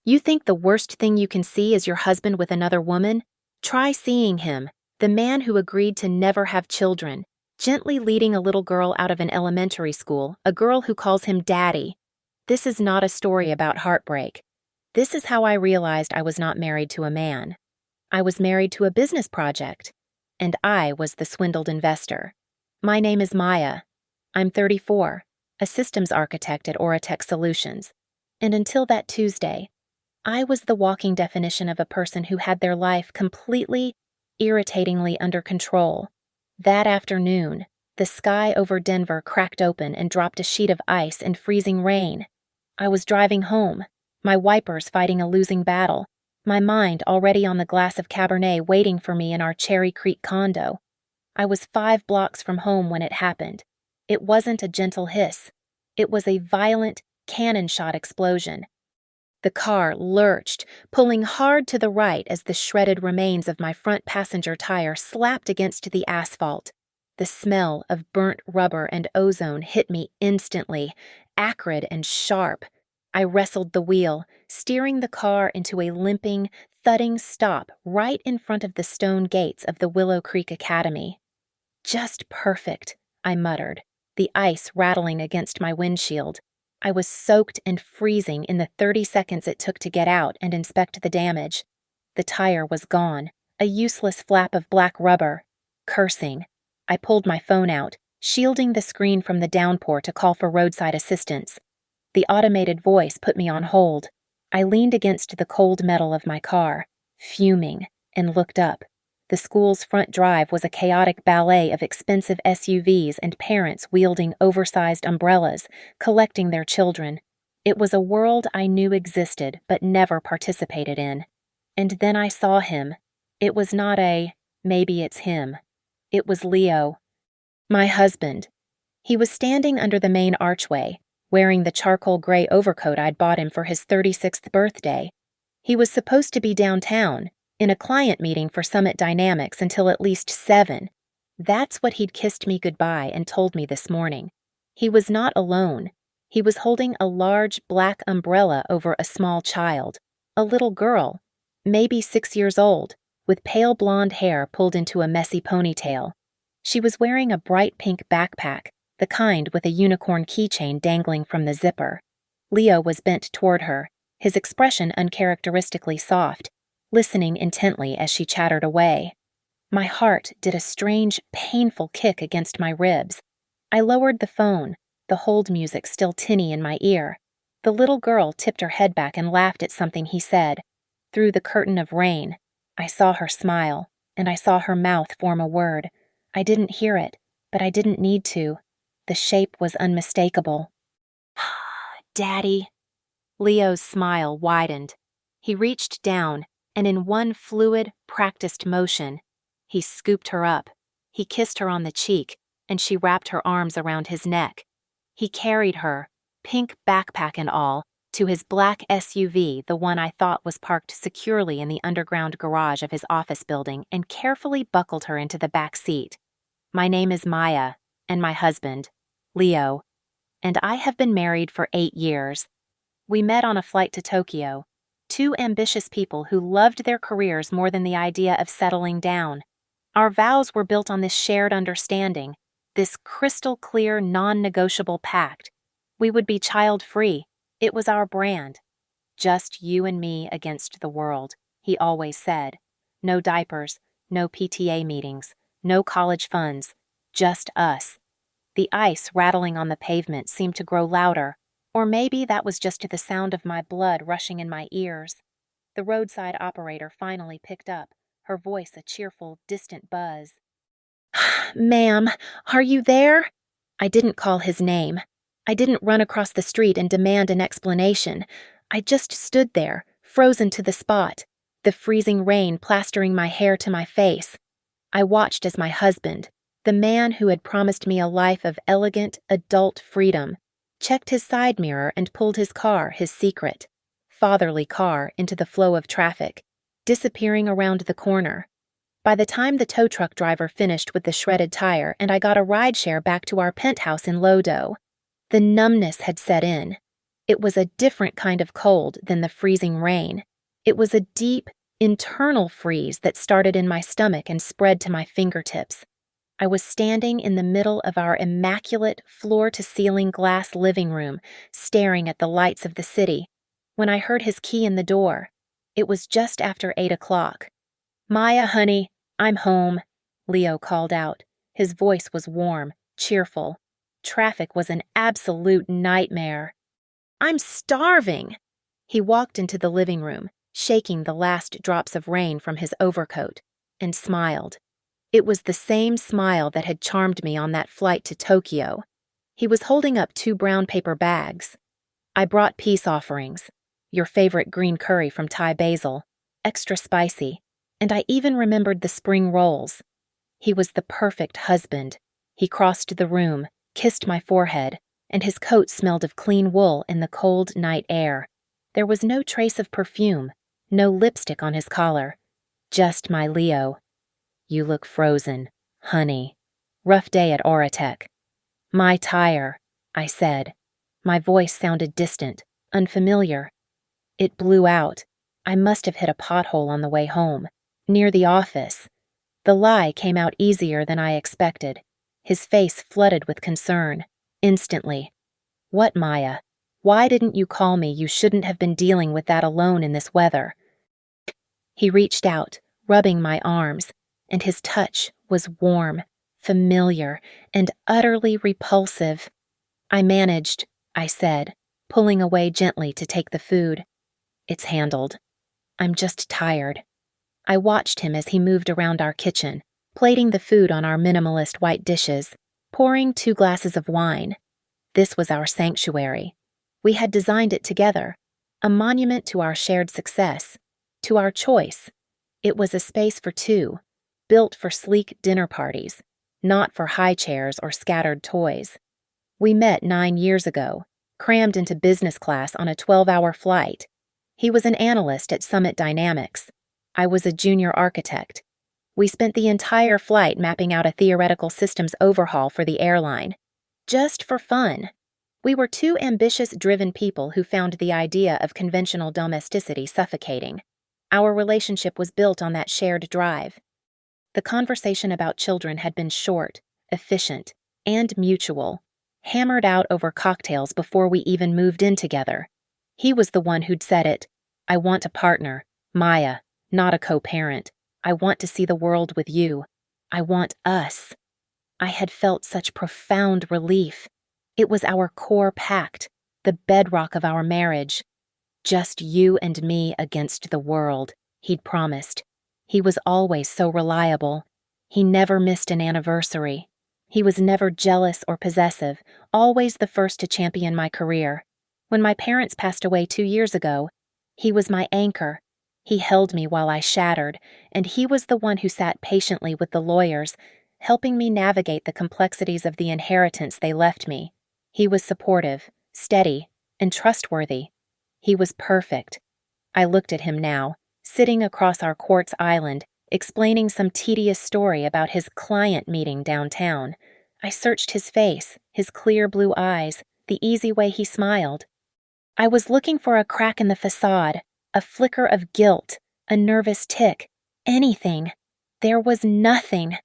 You think the worst thing you can see is your husband with another woman? Try seeing him, the man who agreed to never have children, gently leading a little girl out of an elementary school, a girl who calls him daddy. This is not a story about heartbreak. This is how I realized I was not married to a man. I was married to a business project, and I was the swindled investor. My name is Maya. I'm 34, a systems architect at Oratech Solutions. And until that Tuesday, I was the walking definition of a person who had their life completely, irritatingly under control. That afternoon, the sky over Denver cracked open and dropped a sheet of ice and freezing rain. I was driving home, my wipers fighting a losing battle, my mind already on the glass of Cabernet waiting for me in our Cherry Creek condo. I was 5 blocks from home when it happened. It wasn't a gentle hiss. It was a violent, cannon shot explosion. The car lurched, pulling hard to the right as the shredded remains of my front passenger tire slapped against the asphalt. The smell of burnt rubber and ozone hit me instantly, acrid and sharp. I wrestled the wheel, steering the car into a limping, thudding stop right in front of the stone gates of the Willow Creek Academy. "Just perfect," I muttered, the ice rattling against my windshield. I was soaked and freezing in the 30 seconds it took to get out and inspect the damage. The tire was gone, a useless flap of black rubber. Cursing, I pulled my phone out, shielding the screen from the downpour to call for roadside assistance. The automated voice put me on hold. I leaned against the cold metal of my car, fuming, and looked up. The school's front drive was a chaotic ballet of expensive SUVs and parents wielding oversized umbrellas, collecting their children. It was a world I knew existed but never participated in. And then I saw him. It was not a, maybe it's him. It was Leo, my husband. He was standing under the main archway, wearing the charcoal gray overcoat I'd bought him for his 36th birthday. He was supposed to be downtown, in a client meeting for Summit Dynamics until at least 7. That's what he'd kissed me goodbye and told me this morning. He was not alone. He was holding a large black umbrella over a small child, a little girl, maybe 6 years old, with pale blonde hair pulled into a messy ponytail. She was wearing a bright pink backpack, the kind with a unicorn keychain dangling from the zipper. Leo was bent toward her, his expression uncharacteristically soft, listening intently as she chattered away. My heart did a strange, painful kick against my ribs. I lowered the phone, the hold music still tinny in my ear. The little girl tipped her head back and laughed at something he said. Through the curtain of rain, I saw her smile, and I saw her mouth form a word. I didn't hear it, but I didn't need to. The shape was unmistakable. "Daddy." Leo's smile widened. He reached down, and in one fluid, practiced motion, he scooped her up. He kissed her on the cheek, and she wrapped her arms around his neck. He carried her, pink backpack and all, to his black SUV, the one I thought was parked securely in the underground garage of his office building, and carefully buckled her into the back seat. My name is Maya, and my husband, Leo, and I have been married for 8 years. We met on a flight to Tokyo. 2 ambitious people who loved their careers more than the idea of settling down. Our vows were built on this shared understanding, this crystal-clear, non-negotiable pact. We would be child-free. It was our brand. "Just you and me against the world," he always said. No diapers, no PTA meetings, no college funds, just us. The ice rattling on the pavement seemed to grow louder, or maybe that was just the sound of my blood rushing in my ears. The roadside operator finally picked up, her voice a cheerful, distant buzz. "Ma'am, are you there?" I didn't call his name. I didn't run across the street and demand an explanation. I just stood there, frozen to the spot, the freezing rain plastering my hair to my face. I watched as my husband, the man who had promised me a life of elegant, adult freedom, checked his side mirror and pulled his car, his secret, fatherly car, into the flow of traffic, disappearing around the corner. By the time the tow truck driver finished with the shredded tire and I got a rideshare back to our penthouse in Lodo, the numbness had set in. It was a different kind of cold than the freezing rain. It was a deep, internal freeze that started in my stomach and spread to my fingertips. I was standing in the middle of our immaculate floor-to-ceiling glass living room, staring at the lights of the city, when I heard his key in the door. It was just after 8 o'clock. "Maya, honey, I'm home," Leo called out. His voice was warm, cheerful. Traffic was an absolute nightmare. "I'm starving!" He walked into the living room, shaking the last drops of rain from his overcoat, and smiled. It was the same smile that had charmed me on that flight to Tokyo. He was holding up 2 brown paper bags. "I brought peace offerings. Your favorite green curry from Thai basil, extra spicy, and I even remembered the spring rolls." He was the perfect husband. He crossed the room, kissed my forehead, and his coat smelled of clean wool in the cold night air. There was no trace of perfume, no lipstick on his collar. Just my Leo. "You look frozen, honey. Rough day at Oratech." "My tire," I said. My voice sounded distant, unfamiliar. "It blew out. I must have hit a pothole on the way home, near the office." The lie came out easier than I expected. His face flooded with concern. Instantly. "What, Maya? Why didn't you call me? You shouldn't have been dealing with that alone in this weather." He reached out, rubbing my arms, and his touch was warm, familiar, and utterly repulsive. "I managed," I said, pulling away gently to take the food. "It's handled. I'm just tired." I watched him as he moved around our kitchen, plating the food on our minimalist white dishes, pouring 2 glasses of wine. This was our sanctuary. We had designed it together, a monument to our shared success, to our choice. It was a space for 2, built for sleek dinner parties, not for high chairs or scattered toys. We met 9 years ago, crammed into business class on a 12-hour flight. He was an analyst at Summit Dynamics. I was a junior architect. We spent the entire flight mapping out a theoretical systems overhaul for the airline. Just for fun. We were 2 ambitious, driven people who found the idea of conventional domesticity suffocating. Our relationship was built on that shared drive. The conversation about children had been short, efficient, and mutual, hammered out over cocktails before we even moved in together. He was the one who'd said it. "I want a partner, Maya, not a co-parent. I want to see the world with you. I want us." I had felt such profound relief. It was our core pact, the bedrock of our marriage. "Just you and me against the world," he'd promised. He was always so reliable. He never missed an anniversary. He was never jealous or possessive, always the first to champion my career. When my parents passed away 2 years ago, he was my anchor. He held me while I shattered, and he was the one who sat patiently with the lawyers, helping me navigate the complexities of the inheritance they left me. He was supportive, steady, and trustworthy. He was perfect. I looked at him now, sitting across our quartz island, explaining some tedious story about his client meeting downtown. I searched his face, his clear blue eyes, the easy way he smiled. I was looking for a crack in the facade, a flicker of guilt, a nervous tick, anything. There was nothing.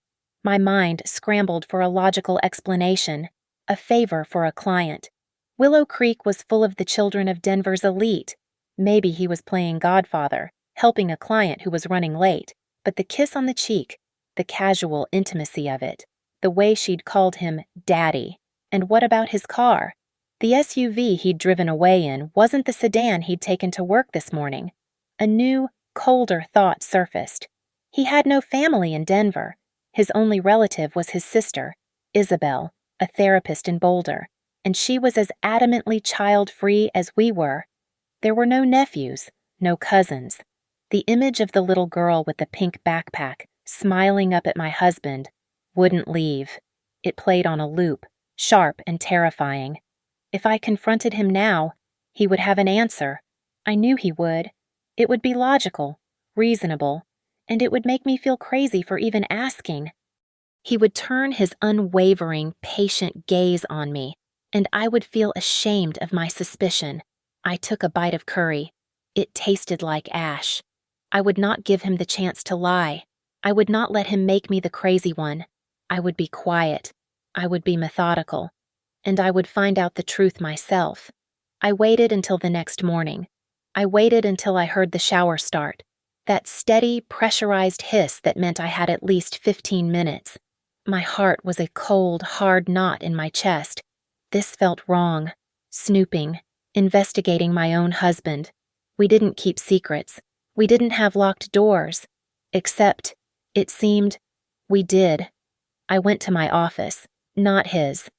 My mind scrambled for a logical explanation, a favor for a client. Willow Creek was full of the children of Denver's elite. Maybe he was playing Godfather, helping a client who was running late, but the kiss on the cheek, the casual intimacy of it, the way she'd called him Daddy. And what about his car? The SUV he'd driven away in wasn't the sedan he'd taken to work this morning. A new, colder thought surfaced. He had no family in Denver. His only relative was his sister, Isabel, a therapist in Boulder, and she was as adamantly child-free as we were. There were no nephews, no cousins. The image of the little girl with the pink backpack, smiling up at my husband, wouldn't leave. It played on a loop, sharp and terrifying. If I confronted him now, he would have an answer. I knew he would. It would be logical, reasonable, and it would make me feel crazy for even asking. He would turn his unwavering, patient gaze on me, and I would feel ashamed of my suspicion, I took a bite of curry. It tasted like ash. I would not give him the chance to lie. I would not let him make me the crazy one. I would be quiet. I would be methodical. And I would find out the truth myself. I waited until the next morning. I waited until I heard the shower start. That steady, pressurized hiss that meant I had at least 15 minutes. My heart was a cold, hard knot in my chest. This felt wrong. Snooping. Investigating my own husband. We didn't keep secrets. We didn't have locked doors. Except, it seemed, we did. I went to my office, not his.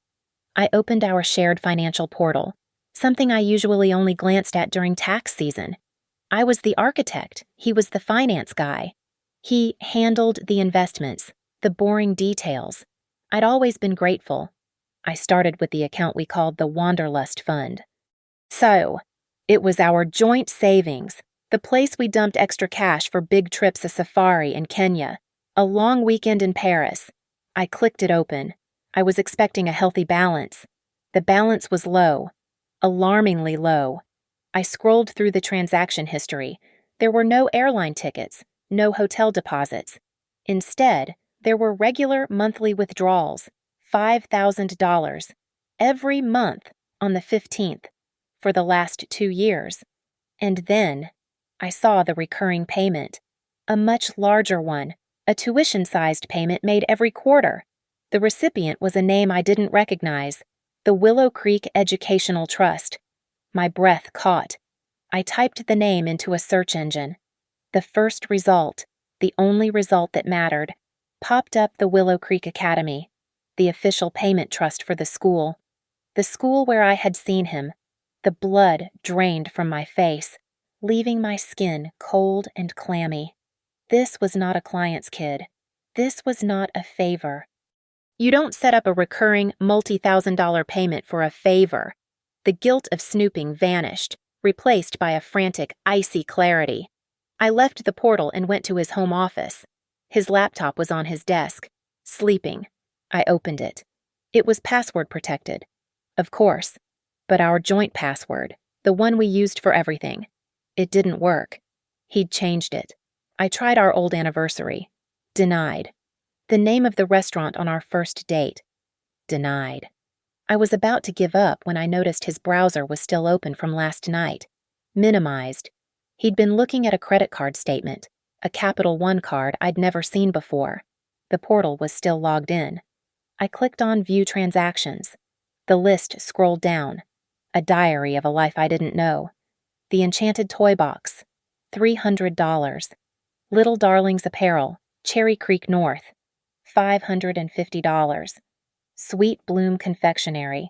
I opened our shared financial portal, something I usually only glanced at during tax season. I was the architect, he was the finance guy. He handled the investments, the boring details. I'd always been grateful. I started with the account we called the Wanderlust Fund. So, it was our joint savings, the place we dumped extra cash for big trips to safari in Kenya, a long weekend in Paris. I clicked it open. I was expecting a healthy balance. The balance was low, alarmingly low. I scrolled through the transaction history. There were no airline tickets, no hotel deposits. Instead, there were regular monthly withdrawals, $5,000, every month on the 15th, for the last 2 years. And then, I saw the recurring payment, a much larger one, a tuition-sized payment made every quarter. The recipient was a name I didn't recognize, the Willow Creek Educational Trust. My breath caught. I typed the name into a search engine. The first result, the only result that mattered, popped up the Willow Creek Academy, the official payment trust for the school where I had seen him. The blood drained from my face, leaving my skin cold and clammy. This was not a client's kid. This was not a favor. You don't set up a recurring multi-thousand-dollar payment for a favor. The guilt of snooping vanished, replaced by a frantic, icy clarity. I left the portal and went to his home office. His laptop was on his desk, sleeping. I opened it. It was password protected. Of course. But our joint password, the one we used for everything. It didn't work. He'd changed it. I tried our old anniversary. Denied. The name of the restaurant on our first date. Denied. I was about to give up when I noticed his browser was still open from last night. Minimized. He'd been looking at a credit card statement, a Capital One card I'd never seen before. The portal was still logged in. I clicked on View Transactions. The list scrolled down. A diary of a life I didn't know. The Enchanted Toy Box. $300. Little Darlings Apparel, Cherry Creek North. $550. Sweet Bloom Confectionery.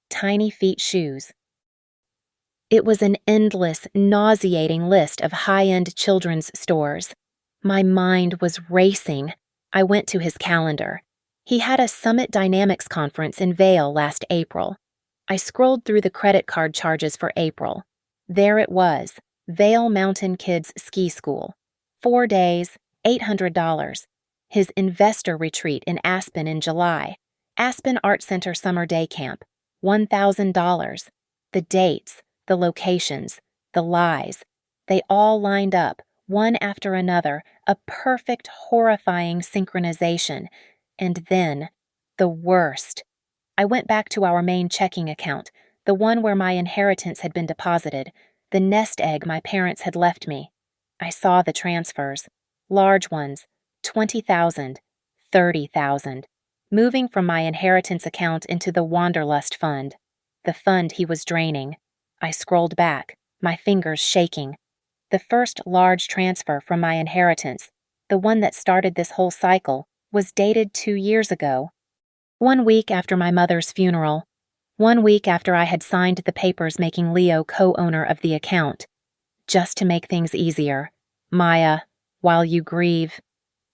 Tiny Feet Shoes. It was an endless, nauseating list of high-end children's stores. My mind was racing. I went to his calendar. He had a Summit Dynamics conference in Vail last April. I scrolled through the credit card charges for April. There it was, Vail Mountain Kids Ski School. 4 days, $800. His investor retreat in Aspen in July. Aspen Art Center Summer Day Camp. $1,000. The dates, the locations, the lies. They all lined up, one after another, a perfect, horrifying synchronization. And then, the worst. I went back to our main checking account, the one where my inheritance had been deposited, the nest egg my parents had left me. I saw the transfers. Large ones, $20,000, $30,000, moving from my inheritance account into the Wanderlust Fund, the fund he was draining. I scrolled back, my fingers shaking. The first large transfer from my inheritance, the one that started this whole cycle, was dated 2 years ago. 1 week after my mother's funeral. 1 week after I had signed the papers making Leo co-owner of the account. Just to make things easier. Maya, while you grieve.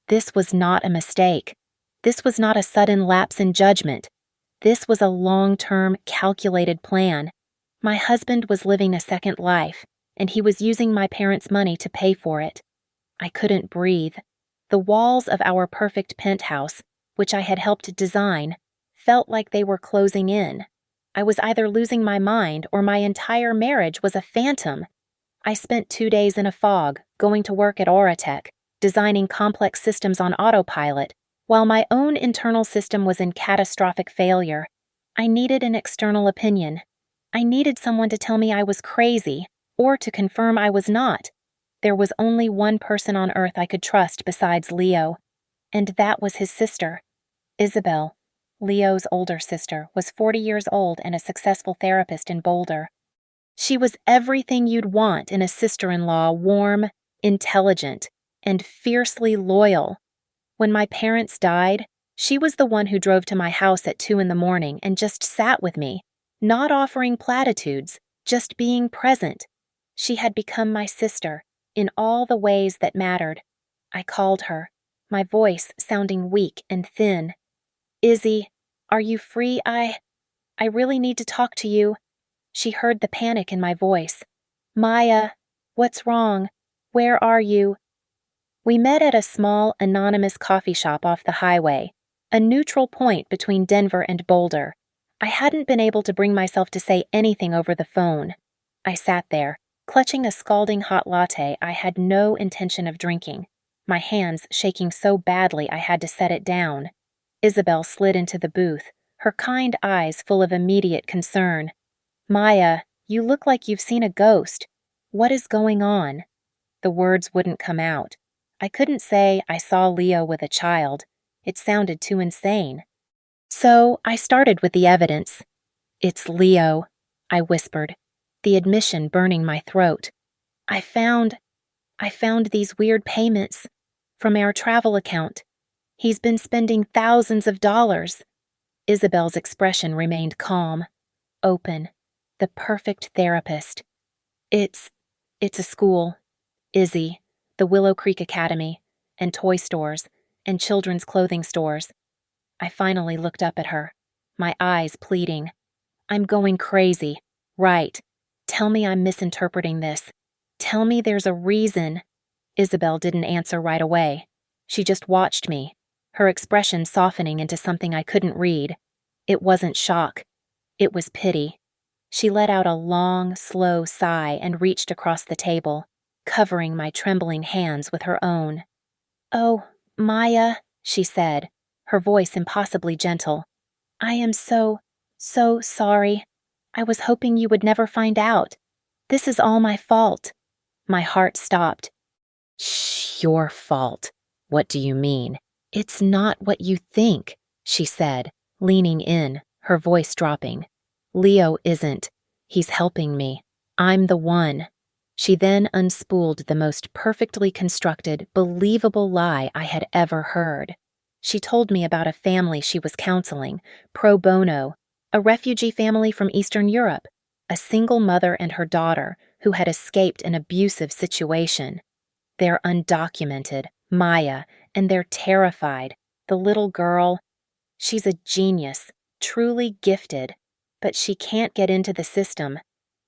This was not a mistake. This was not a sudden lapse in judgment. This was a long-term, calculated plan. My husband was living a second life, and he was using my parents' money to pay for it. I couldn't breathe. The walls of our perfect penthouse, which I had helped design, felt like they were closing in. I was either losing my mind or my entire marriage was a phantom. I spent 2 days in a fog, going to work at Auratech, designing complex systems on autopilot, while my own internal system was in catastrophic failure. I needed an external opinion. I needed someone to tell me I was crazy, or to confirm I was not. There was only one person on earth I could trust besides Leo, and that was his sister, Isabel. Leo's older sister was 40 years old and a successful therapist in Boulder. She was everything you'd want in a sister-in-law, warm, intelligent, and fiercely loyal. When my parents died, she was the one who drove to my house at 2 in the morning and just sat with me, not offering platitudes, just being present. She had become my sister, in all the ways that mattered. I called her, my voice sounding weak and thin. "Izzy, are you free? I really need to talk to you." She heard the panic in my voice. "Maya, what's wrong? Where are you?" We met at a small, anonymous coffee shop off the highway, a neutral point between Denver and Boulder. I hadn't been able to bring myself to say anything over the phone. I sat there, clutching a scalding hot latte I had no intention of drinking, my hands shaking so badly I had to set it down. Isabel slid into the booth, her kind eyes full of immediate concern. "Maya, you look like you've seen a ghost. What is going on?" The words wouldn't come out. I couldn't say I saw Leo with a child. It sounded too insane. So I started with the evidence. "It's Leo," I whispered, the admission burning my throat. I found these weird payments from our travel account. He's been spending thousands of dollars." Isabel's expression remained calm, open, the perfect therapist. It's a school, Izzy, the Willow Creek Academy, and toy stores, and children's clothing stores." I finally looked up at her, my eyes pleading. "I'm going crazy, right? Tell me I'm misinterpreting this. Tell me there's a reason." Isabel didn't answer right away. She just watched me, her expression softening into something I couldn't read. It wasn't shock. It was pity. She let out a long, slow sigh and reached across the table, covering my trembling hands with her own. "Oh, Maya," she said, her voice impossibly gentle. "I am so sorry. I was hoping you would never find out. This is all my fault." My heart stopped. "Shh, your fault. What do you mean?" "It's not what you think," she said, leaning in, her voice dropping. "Leo isn't. He's helping me. I'm the one." She then unspooled the most perfectly constructed, believable lie I had ever heard. She told me about a family she was counseling, pro bono, a refugee family from Eastern Europe, a single mother and her daughter who had escaped an abusive situation. They're undocumented, Maya, and they're terrified. The little girl, she's a genius, truly gifted, but she can't get into the system.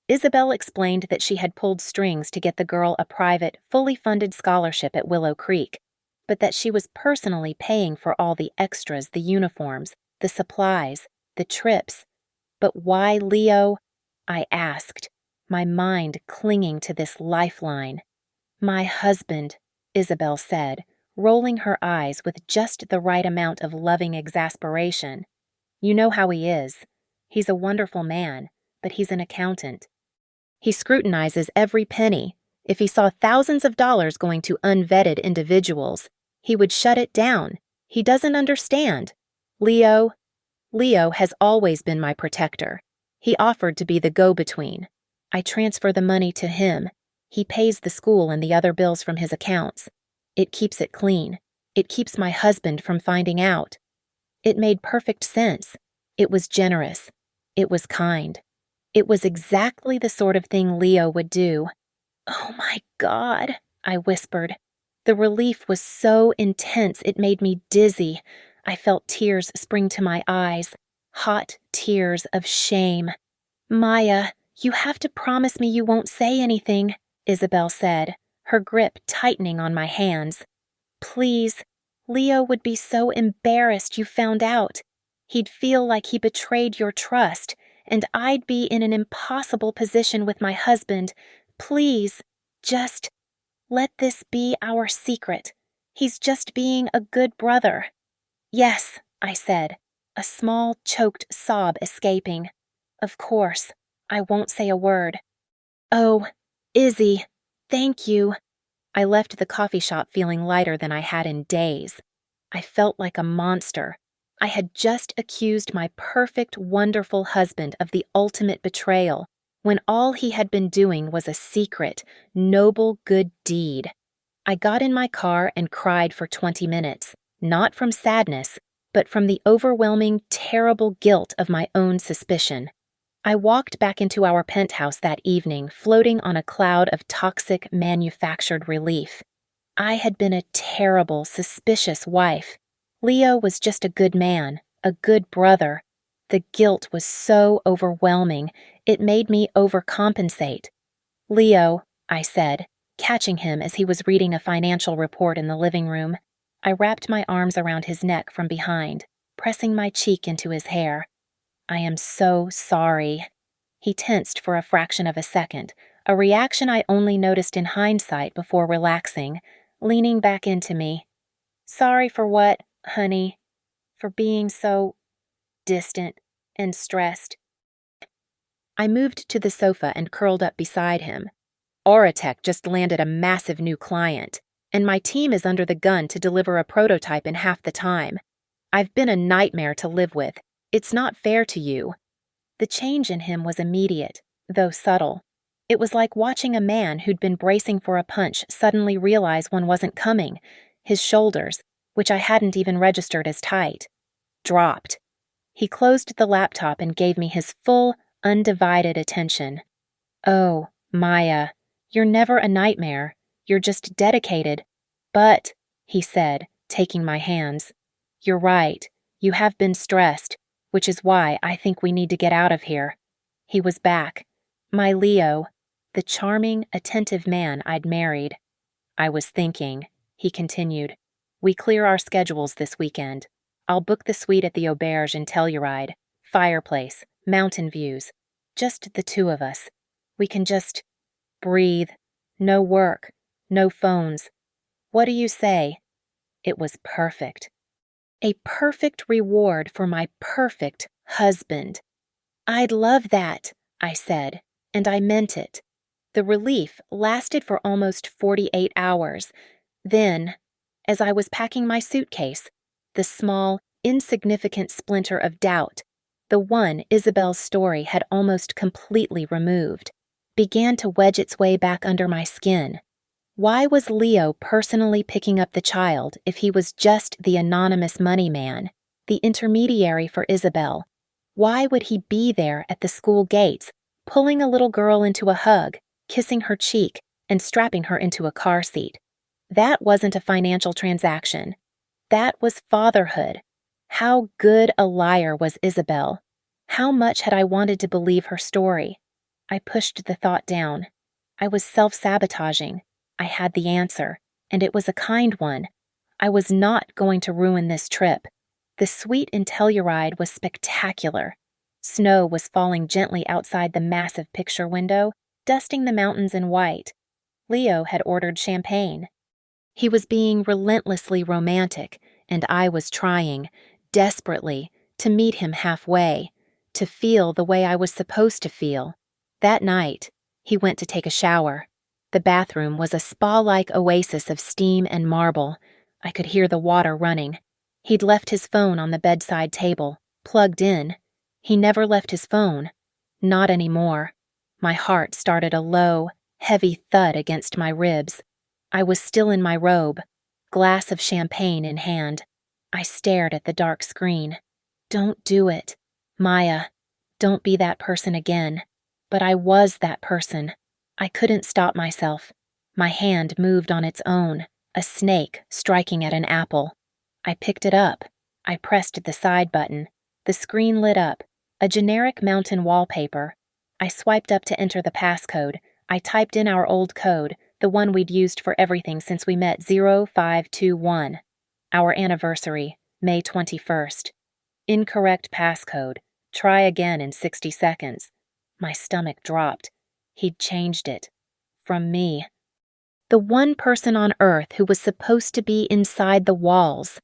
Isabel explained that she had pulled strings to get the girl a private, fully funded scholarship at Willow Creek, but that she was personally paying for all the extras, the uniforms, the supplies, the trips. But why Leo? I asked, my mind clinging to this lifeline. "My husband," Isabel said, rolling her eyes with just the right amount of loving exasperation. "You know how he is. He's a wonderful man, but he's an accountant. He scrutinizes every penny. If he saw thousands of dollars going to unvetted individuals, he would shut it down. He doesn't understand. Leo has always been my protector. He offered to be the go-between. I transfer the money to him. He pays the school and the other bills from his accounts. It keeps it clean. It keeps my husband from finding out." It made perfect sense. It was generous. It was kind. It was exactly the sort of thing Leo would do. "Oh my God," I whispered. The relief was so intense it made me dizzy. I felt tears spring to my eyes, hot tears of shame. "Maya, you have to promise me you won't say anything," Isabel said, her grip tightening on my hands. "Please, Leo would be so embarrassed you found out. He'd feel like he betrayed your trust, and I'd be in an impossible position with my husband. Please, just let this be our secret. He's just being a good brother." "Yes," I said, a small, choked sob escaping. "Of course, I won't say a word." "Oh, Izzy, thank you." I left the coffee shop feeling lighter than I had in days. I felt like a monster. I had just accused my perfect, wonderful husband of the ultimate betrayal, when all he had been doing was a secret, noble good deed. I got in my car and cried for 20 minutes, not from sadness, but from the overwhelming, terrible guilt of my own suspicion. I walked back into our penthouse that evening, floating on a cloud of toxic, manufactured relief. I had been a terrible, suspicious wife. Leo was just a good man, a good brother. The guilt was so overwhelming, it made me overcompensate. "Leo," I said, catching him as he was reading a financial report in the living room. I wrapped my arms around his neck from behind, pressing my cheek into his hair. "I am so sorry." He tensed for a fraction of a second, a reaction I only noticed in hindsight before relaxing, leaning back into me. "Sorry for what, honey? For being so distant and stressed." I moved to the sofa and curled up beside him. Auratech just landed a massive new client, and my team is under the gun to deliver a prototype in half the time. I've been a nightmare to live with. It's not fair to you. The change in him was immediate, though subtle. It was like watching a man who'd been bracing for a punch suddenly realize one wasn't coming. His shoulders, which I hadn't even registered as tight, dropped. He closed the laptop and gave me his full, undivided attention. "Oh, Maya, you're never a nightmare. You're just dedicated. But," he said, taking my hands, "you're right. You have been stressed, which is why I think we need to get out of here." He was back. My Leo, the charming, attentive man I'd married. "I was thinking," he continued, "we clear our schedules this weekend. I'll book the suite at the Auberge in Telluride. Fireplace, mountain views. Just the two of us. We can just breathe. No work. No phones. What do you say?" It was perfect. A perfect reward for my perfect husband. "I'd love that," I said, and I meant it. The relief lasted for almost 48 hours. Then, as I was packing my suitcase, the small, insignificant splinter of doubt, the one Isabel's story had almost completely removed, began to wedge its way back under my skin. Why was Leo personally picking up the child if he was just the anonymous money man, the intermediary for Isabel? Why would he be there at the school gates, pulling a little girl into a hug, kissing her cheek, and strapping her into a car seat? That wasn't a financial transaction. That was fatherhood. How good a liar was Isabel? How much had I wanted to believe her story? I pushed the thought down. I was self-sabotaging. I had the answer, and it was a kind one. I was not going to ruin this trip. The suite in Telluride was spectacular. Snow was falling gently outside the massive picture window, dusting the mountains in white. Leo had ordered champagne. He was being relentlessly romantic, and I was trying, desperately, to meet him halfway, to feel the way I was supposed to feel. That night, he went to take a shower. The bathroom was a spa-like oasis of steam and marble. I could hear the water running. He'd left his phone on the bedside table, plugged in. He never left his phone. Not anymore. My heart started a low, heavy thud against my ribs. I was still in my robe, glass of champagne in hand. I stared at the dark screen. Don't do it. Maya, don't be that person again. But I was that person. I couldn't stop myself. My hand moved on its own, a snake striking at an apple. I picked it up. I pressed the side button. The screen lit up, a generic mountain wallpaper. I swiped up to enter the passcode. I typed in our old code, the one we'd used for everything since we met 0521. Our anniversary, May 21st. Incorrect passcode. Try again in 60 seconds. My stomach dropped. He'd changed it. From me. The one person on Earth who was supposed to be inside the walls.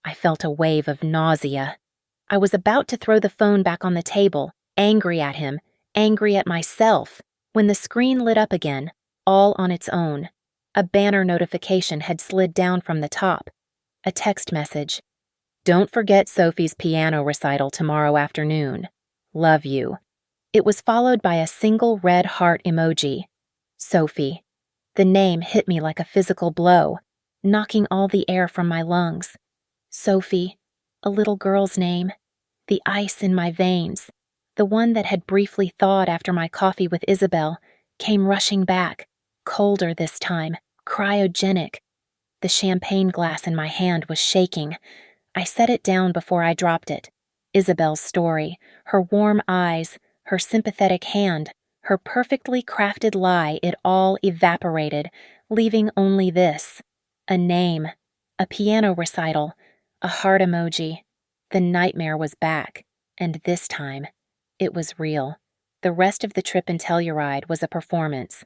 I felt a wave of nausea. I was about to throw the phone back on the table, angry at him, angry at myself, when the screen lit up again, all on its own. A banner notification had slid down from the top. A text message. Don't forget Sophie's piano recital tomorrow afternoon. Love you. It was followed by a single red heart emoji. Sophie. The name hit me like a physical blow, knocking all the air from my lungs. Sophie, a little girl's name. The ice in my veins, the one that had briefly thawed after my coffee with Isabel, came rushing back, colder this time, cryogenic. The champagne glass in my hand was shaking. I set it down before I dropped it. Isabel's story, her warm eyes, her sympathetic hand, her perfectly crafted lie, it all evaporated, leaving only this. A name, a piano recital, a heart emoji. The nightmare was back, and this time, it was real. The rest of the trip in Telluride was a performance.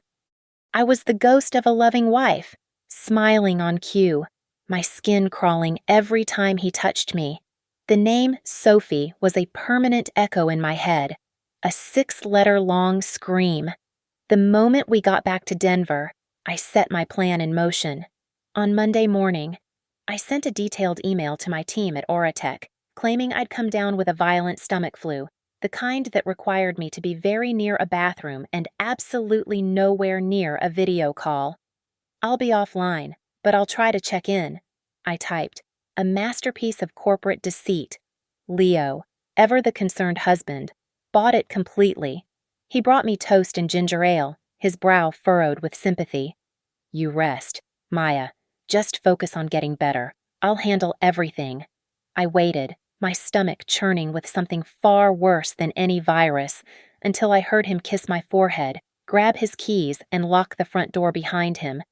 I was the ghost of a loving wife, smiling on cue, my skin crawling every time he touched me. The name Sophie was a permanent echo in my head, a 6-letter-long scream. The moment we got back to Denver, I set my plan in motion. On Monday morning, I sent a detailed email to my team at Oratech, claiming I'd come down with a violent stomach flu, the kind that required me to be very near a bathroom and absolutely nowhere near a video call. I'll be offline, but I'll try to check in, I typed, a masterpiece of corporate deceit. Leo, ever the concerned husband, bought it completely. He brought me toast and ginger ale, his brow furrowed with sympathy. You rest, Maya. Just focus on getting better. I'll handle everything. I waited, my stomach churning with something far worse than any virus, until I heard him kiss my forehead, grab his keys, and lock the front door behind him.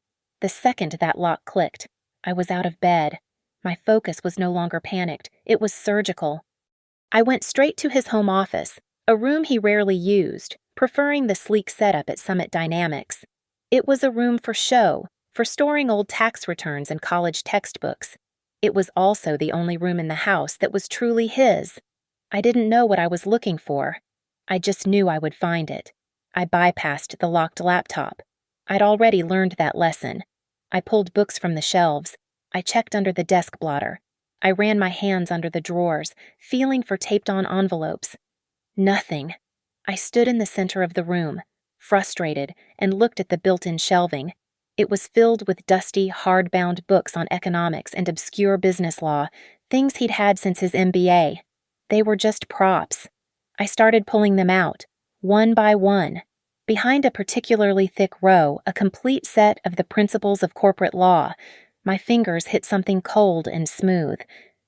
The second that lock clicked, I was out of bed. My focus was no longer panicked. It was surgical. I went straight to his home office, a room he rarely used, preferring the sleek setup at Summit Dynamics. It was a room for show, for storing old tax returns and college textbooks. It was also the only room in the house that was truly his. I didn't know what I was looking for. I just knew I would find it. I bypassed the locked laptop. I'd already learned that lesson. I pulled books from the shelves. I checked under the desk blotter. I ran my hands under the drawers, feeling for taped-on envelopes. Nothing. I stood in the center of the room, frustrated, and looked at the built-in shelving. It was filled with dusty, hard-bound books on economics and obscure business law, things he'd had since his MBA. They were just props. I started pulling them out, one by one. Behind a particularly thick row, a complete set of the principles of corporate law. My fingers hit something cold and smooth.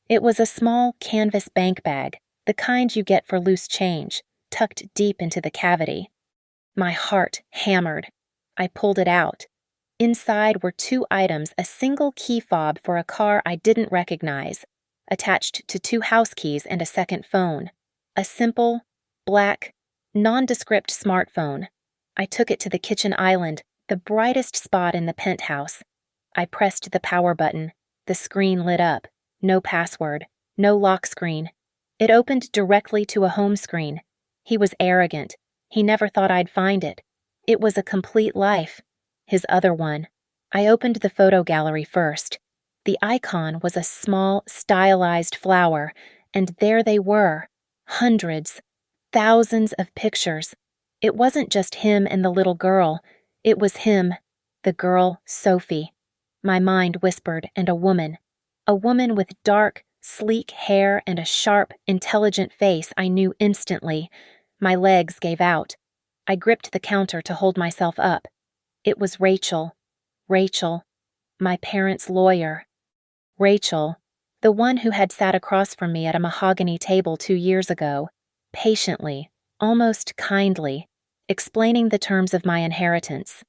It was a small canvas bank bag, the kind you get for loose change, tucked deep into the cavity. My heart hammered. I pulled it out. Inside were 2 items, a single key fob for a car I didn't recognize, attached to 2 house keys and a second phone. A simple, black, nondescript smartphone. I took it to the kitchen island, the brightest spot in the penthouse. I pressed the power button. The screen lit up. No password. No lock screen. It opened directly to a home screen. He was arrogant. He never thought I'd find it. It was a complete life. His other one. I opened the photo gallery first. The icon was a small, stylized flower, and there they were. Hundreds, thousands of pictures. It wasn't just him and the little girl. It was him, the girl, Sophie. My mind whispered, and a woman. A woman with dark, sleek hair and a sharp, intelligent face I knew instantly. My legs gave out. I gripped the counter to hold myself up. It was Rachel. Rachel, my parents' lawyer. Rachel, the one who had sat across from me at a mahogany table 2 years ago, patiently, almost kindly, explaining the terms of my inheritance.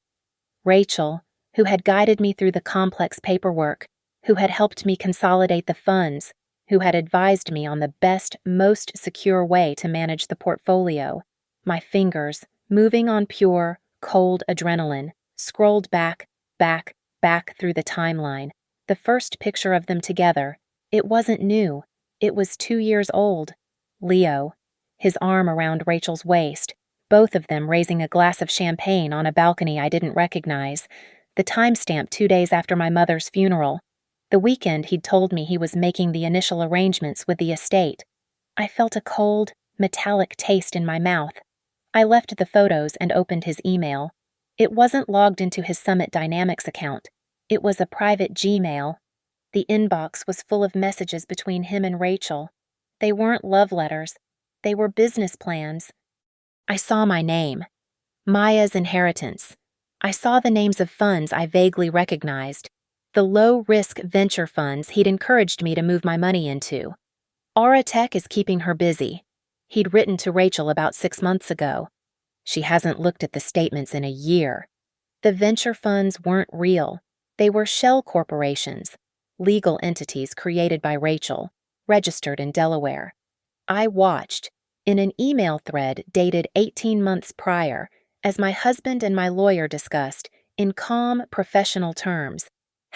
Rachel, who had guided me through the complex paperwork, who had helped me consolidate the funds, who had advised me on the best, most secure way to manage the portfolio. My fingers, moving on pure, cold adrenaline, scrolled back through the timeline. The first picture of them together. It wasn't new. It was 2 years old. Leo, his arm around Rachel's waist, both of them raising a glass of champagne on a balcony I didn't recognize. The timestamp 2 days after my mother's funeral. The weekend he'd told me he was making the initial arrangements with the estate. I felt a cold, metallic taste in my mouth. I left the photos and opened his email. It wasn't logged into his Summit Dynamics account. It was a private Gmail. The inbox was full of messages between him and Rachel. They weren't love letters. They were business plans. I saw my name. Maya's Inheritance. I saw the names of funds I vaguely recognized. The low-risk venture funds he'd encouraged me to move my money into. Aura Tech is keeping her busy. He'd written to Rachel about 6 months ago. She hasn't looked at the statements in a year. The venture funds weren't real. They were shell corporations, legal entities created by Rachel, registered in Delaware. I watched, in an email thread dated 18 months prior, as my husband and my lawyer discussed, in calm, professional terms,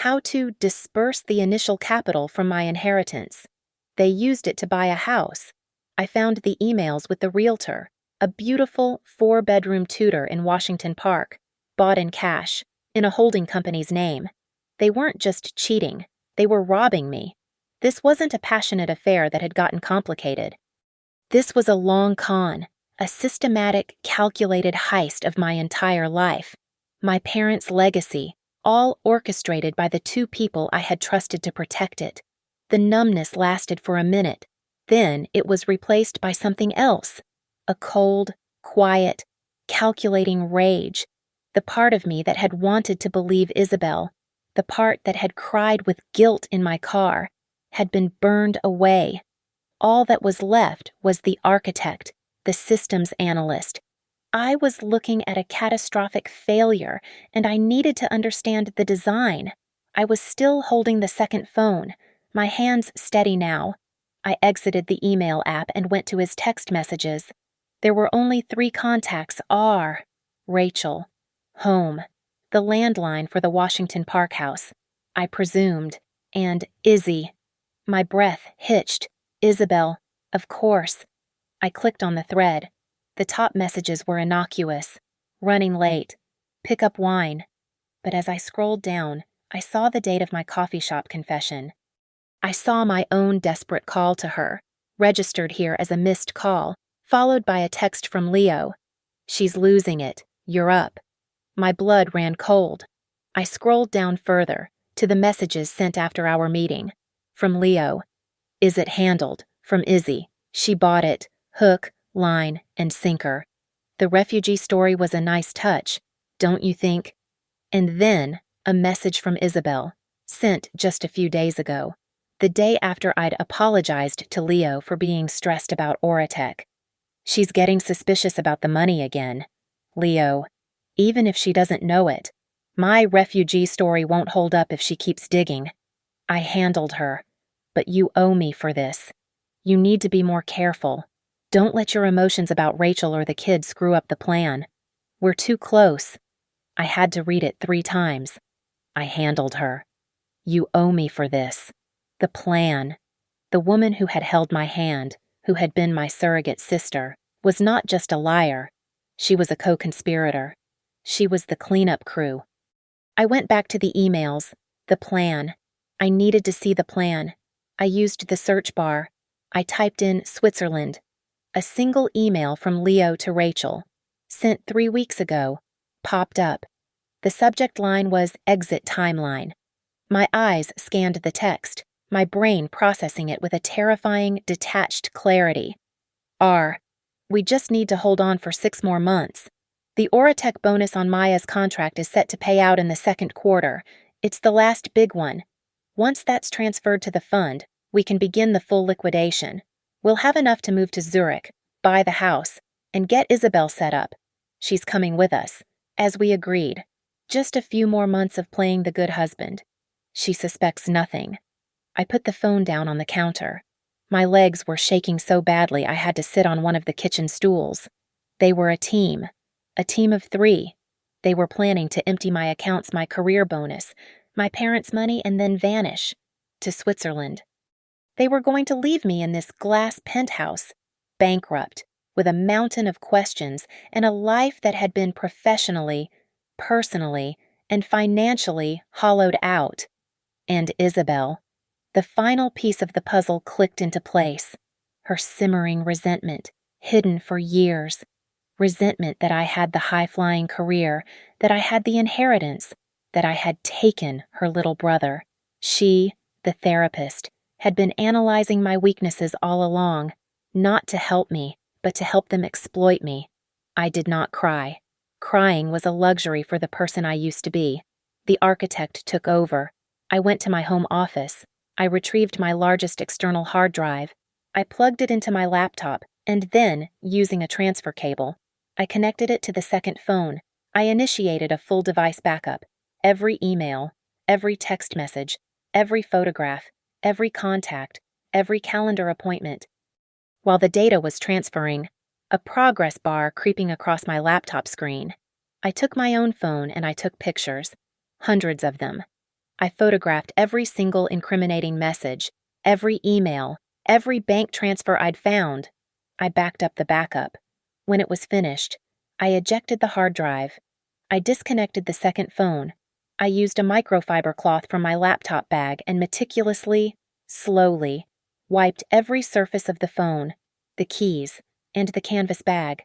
how to disperse the initial capital from my inheritance. They used it to buy a house. I found the emails with the realtor, a beautiful 4-bedroom Tudor in Washington Park, bought in cash, in a holding company's name. They weren't just cheating, they were robbing me. This wasn't a passionate affair that had gotten complicated. This was a long con, a systematic, calculated heist of my entire life. My parents' legacy, all orchestrated by the 2 people I had trusted to protect it. The numbness lasted for a minute. Then it was replaced by something else. A cold, quiet, calculating rage. The part of me that had wanted to believe Isabel, the part that had cried with guilt in my car, had been burned away. All that was left was the architect, the systems analyst. I was looking at a catastrophic failure, and I needed to understand the design. I was still holding the second phone, my hands steady now. I exited the email app and went to his text messages. There were only 3 contacts: R, Rachel, home, the landline for the Washington Park house, I presumed, and Izzy. My breath hitched. Isabel, of course. I clicked on the thread. The top messages were innocuous. Running late. Pick up wine. But as I scrolled down, I saw the date of my coffee shop confession. I saw my own desperate call to her, registered here as a missed call, followed by a text from Leo. She's losing it. You're up. My blood ran cold. I scrolled down further, to the messages sent after our meeting. From Leo. Is it handled? From Izzy. She bought it. Hook, line, and sinker. The refugee story was a nice touch, don't you think? And then, a message from Isabel, sent just a few days ago, the day after I'd apologized to Leo for being stressed about Oratech. She's getting suspicious about the money again. Leo, even if she doesn't know it, my refugee story won't hold up if she keeps digging. I handled her, but you owe me for this. You need to be more careful. Don't let your emotions about Rachel or the kids screw up the plan. We're too close. I had to read it 3 times. I handled her. You owe me for this. The plan. The woman who had held my hand, who had been my surrogate sister, was not just a liar. She was a co-conspirator. She was the cleanup crew. I went back to the emails. The plan. I needed to see the plan. I used the search bar. I typed in Switzerland. A single email from Leo to Rachel, sent 3 weeks ago, popped up. The subject line was Exit Timeline. My eyes scanned the text, my brain processing it with a terrifying, detached clarity. R. We just need to hold on for 6 more months. The Oratech bonus on Maya's contract is set to pay out in the 2nd quarter. It's the last big one. Once that's transferred to the fund, we can begin the full liquidation. We'll have enough to move to Zurich, buy the house, and get Isabel set up. She's coming with us, as we agreed. Just a few more months of playing the good husband. She suspects nothing. I put the phone down on the counter. My legs were shaking so badly I had to sit on one of the kitchen stools. They were a team of 3. They were planning to empty my accounts, my career bonus, my parents' money, and then vanish to Switzerland. They were going to leave me in this glass penthouse, bankrupt, with a mountain of questions and a life that had been professionally, personally, and financially hollowed out. And Isabel, the final piece of the puzzle, clicked into place. Her simmering resentment, hidden for years. Resentment that I had the high-flying career, that I had the inheritance, that I had taken her little brother. She, the therapist, had been analyzing my weaknesses all along, not to help me, but to help them exploit me. I did not cry. Crying was a luxury for the person I used to be. The architect took over. I went to my home office. I retrieved my largest external hard drive. I plugged it into my laptop, and then, using a transfer cable, I connected it to the second phone. I initiated a full device backup. Every email, every text message, every photograph, every contact, every calendar appointment. While the data was transferring, a progress bar creeping across my laptop screen, I took my own phone and I took pictures, hundreds of them. I photographed every single incriminating message, every email, every bank transfer I'd found. I backed up the backup. When it was finished, I ejected the hard drive. I disconnected the second phone. I used a microfiber cloth from my laptop bag and meticulously, slowly, wiped every surface of the phone, the keys, and the canvas bag,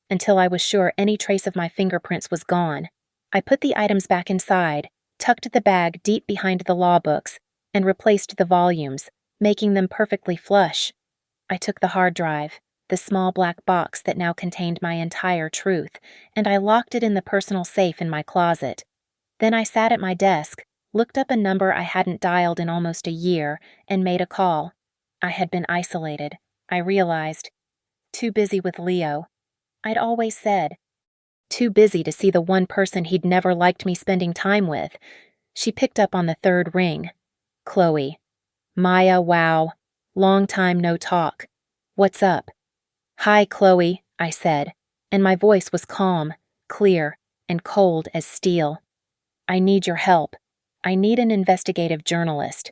until I was sure any trace of my fingerprints was gone. I put the items back inside, tucked the bag deep behind the law books, and replaced the volumes, making them perfectly flush. I took the hard drive, the small black box that now contained my entire truth, and I locked it in the personal safe in my closet. Then I sat at my desk, looked up a number I hadn't dialed in almost a year, and made a call. I had been isolated, I realized. Too busy with Leo. I'd always said. Too busy to see the one person he'd never liked me spending time with. She picked up on the third ring. Chloe. Maya, wow. Long time no talk. What's up? Hi, Chloe, I said, and my voice was calm, clear, and cold as steel. I need your help. I need an investigative journalist.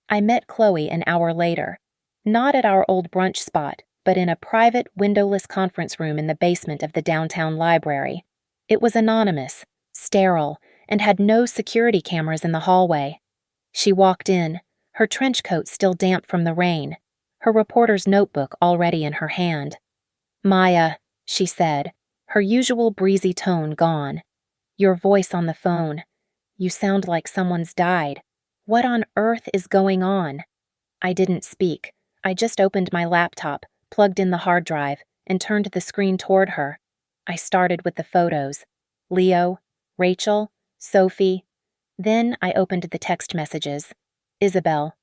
I met Chloe an hour later, not at our old brunch spot, but in a private, windowless conference room in the basement of the downtown library. It was anonymous, sterile, and had no security cameras in the hallway. She walked in, her trench coat still damp from the rain, her reporter's notebook already in her hand. Maya, she said, her usual breezy tone gone. Your voice on the phone. You sound like someone's died. What on earth is going on? I didn't speak. I just opened my laptop, plugged in the hard drive, and turned the screen toward her. I started with the photos. Leo, Rachel, Sophie. Then I opened the text messages. Isabel.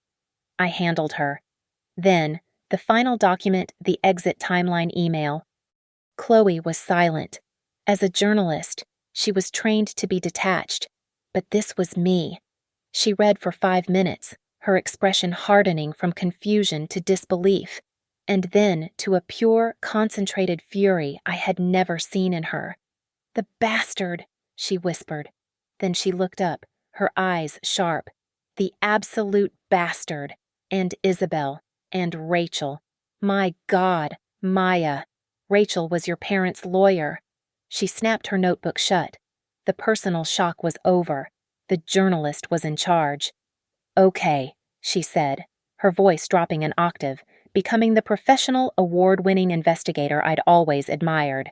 I handled her. Then, the final document, the exit timeline email. Chloe was silent. As a journalist, she was trained to be detached. But this was me. She read for 5 minutes, her expression hardening from confusion to disbelief, and then to a pure, concentrated fury I had never seen in her. The bastard, she whispered. Then she looked up, her eyes sharp. The absolute bastard. And Isabel. And Rachel. My God, Maya. Rachel was your parents' lawyer. She snapped her notebook shut. The personal shock was over. The journalist was in charge. Okay, she said, her voice dropping an octave, becoming the professional, award-winning investigator I'd always admired.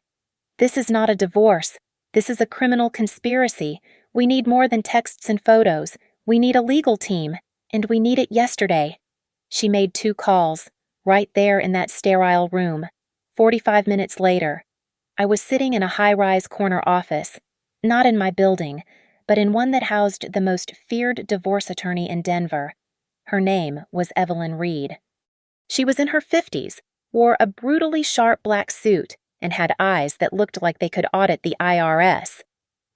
This is not a divorce. This is a criminal conspiracy. We need more than texts and photos. We need a legal team, and we need it yesterday. She made 2 calls, right there in that sterile room. 45 minutes later, I was sitting in a high-rise corner office, not in my building, but in one that housed the most feared divorce attorney in Denver. Her name was Evelyn Reed. She was in her 50s, wore a brutally sharp black suit, and had eyes that looked like they could audit the IRS.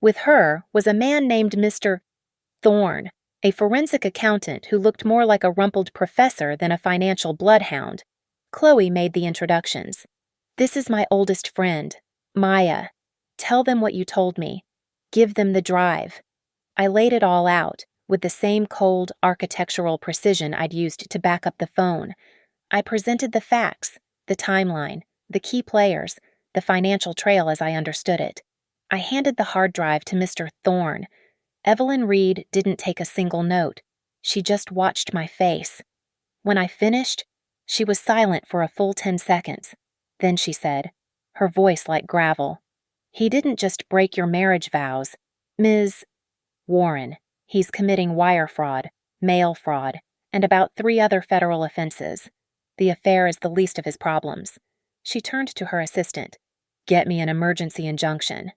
With her was a man named Mr. Thorne, a forensic accountant who looked more like a rumpled professor than a financial bloodhound. Chloe made the introductions. "This is my oldest friend, Maya. Tell them what you told me. Give them the drive." I laid it all out, with the same cold, architectural precision I'd used to back up the phone. I presented the facts, the timeline, the key players, the financial trail as I understood it. I handed the hard drive to Mr. Thorne. Evelyn Reed didn't take a single note. She just watched my face. When I finished, she was silent for a full 10 seconds. Then she said, her voice like gravel, "He didn't just break your marriage vows. Ms. Warren, he's committing wire fraud, mail fraud, and about 3 other federal offenses. The affair is the least of his problems." She turned to her assistant. "Get me an emergency injunction.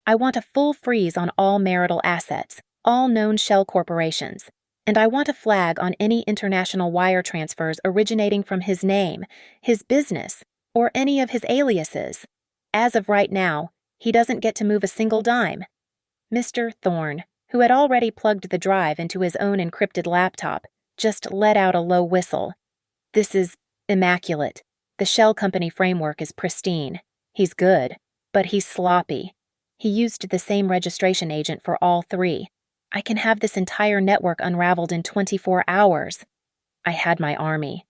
I want a full freeze on all marital assets, all known shell corporations, and I want a flag on any international wire transfers originating from his name, his business, or any of his aliases. As of right now, he doesn't get to move a single dime." Mr. Thorne, who had already plugged the drive into his own encrypted laptop, just let out a low whistle. "This is immaculate. The shell company framework is pristine. He's good, but he's sloppy. He used the same registration agent for all 3. I can have this entire network unraveled in 24 hours. I had my army.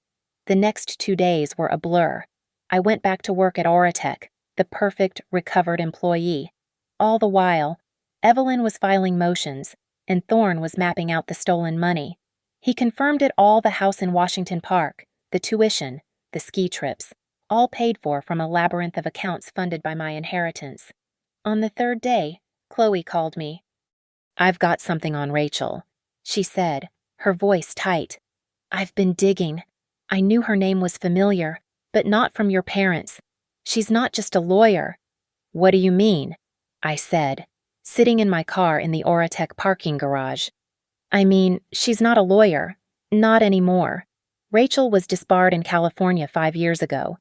The next 2 days were a blur. I went back to work at Auratech, the perfect, recovered employee. All the while, Evelyn was filing motions, and Thorne was mapping out the stolen money. He confirmed it all: the house in Washington Park, the tuition, the ski trips, all paid for from a labyrinth of accounts funded by my inheritance. On the 3rd day, Chloe called me. "I've got something on Rachel," she said, her voice tight. "I've been digging. I knew her name was familiar, but not from your parents. She's not just a lawyer." "What do you mean?" I said, sitting in my car in the Auratech parking garage. "I mean, she's not a lawyer. Not anymore. Rachel was disbarred in California 5 years ago.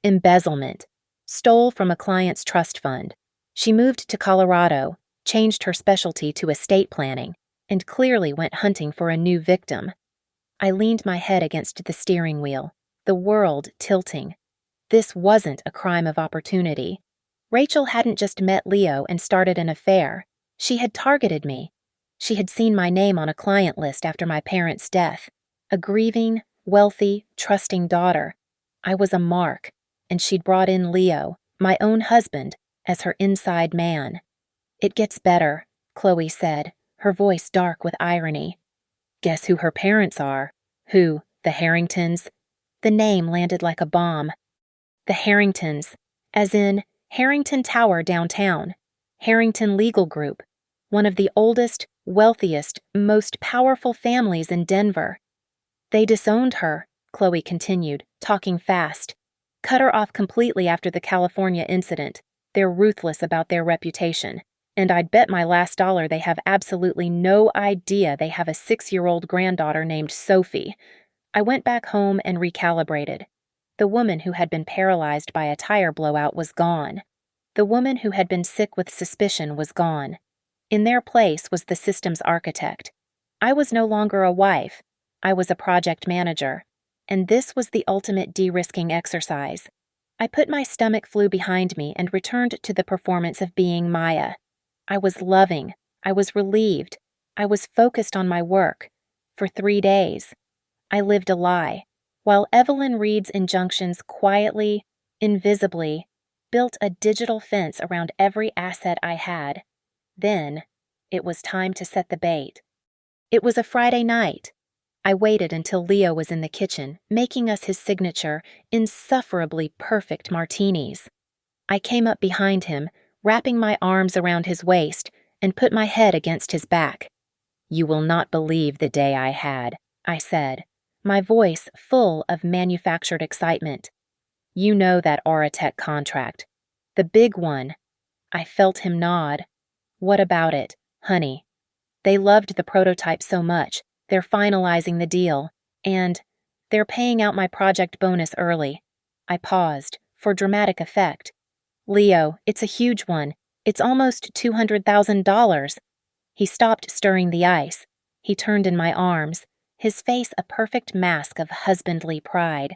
Embezzlement. Stole from a client's trust fund. She moved to Colorado, changed her specialty to estate planning, and clearly went hunting for a new victim." I leaned my head against the steering wheel, the world tilting. This wasn't a crime of opportunity. Rachel hadn't just met Leo and started an affair. She had targeted me. She had seen my name on a client list after my parents' death. A grieving, wealthy, trusting daughter. I was a mark, and she'd brought in Leo, my own husband, as her inside man. "It gets better," Chloe said, her voice dark with irony. "Guess who her parents are?" "Who, the Harringtons?" The name landed like a bomb. The Harringtons, as in Harrington Tower downtown, Harrington Legal Group, one of the oldest, wealthiest, most powerful families in Denver. "They disowned her," Chloe continued, talking fast. "Cut her off completely after the California incident. They're ruthless about their reputation, and I'd bet my last dollar they have absolutely no idea they have a 6-year-old granddaughter named Sophie." I went back home and recalibrated. The woman who had been paralyzed by a tire blowout was gone. The woman who had been sick with suspicion was gone. In their place was the systems architect. I was no longer a wife. I was a project manager. And this was the ultimate de-risking exercise. I put my stomach flu behind me and returned to the performance of being Maya. I was loving. I was relieved. I was focused on my work. For 3 days. I lived a lie, while Evelyn Reed's injunctions quietly, invisibly, built a digital fence around every asset I had. Then, it was time to set the bait. It was a Friday night. I waited until Leo was in the kitchen, making us his signature, insufferably perfect martinis. I came up behind him, wrapping my arms around his waist, and put my head against his back. "You will not believe the day I had," I said, my voice full of manufactured excitement. "You know that Auratech contract. The big one." I felt him nod. "What about it, honey?" "They loved the prototype so much, they're finalizing the deal, and they're paying out my project bonus early." I paused, for dramatic effect. "Leo, it's a huge one. It's almost $200,000. He stopped stirring the ice. He turned in my arms, his face a perfect mask of husbandly pride.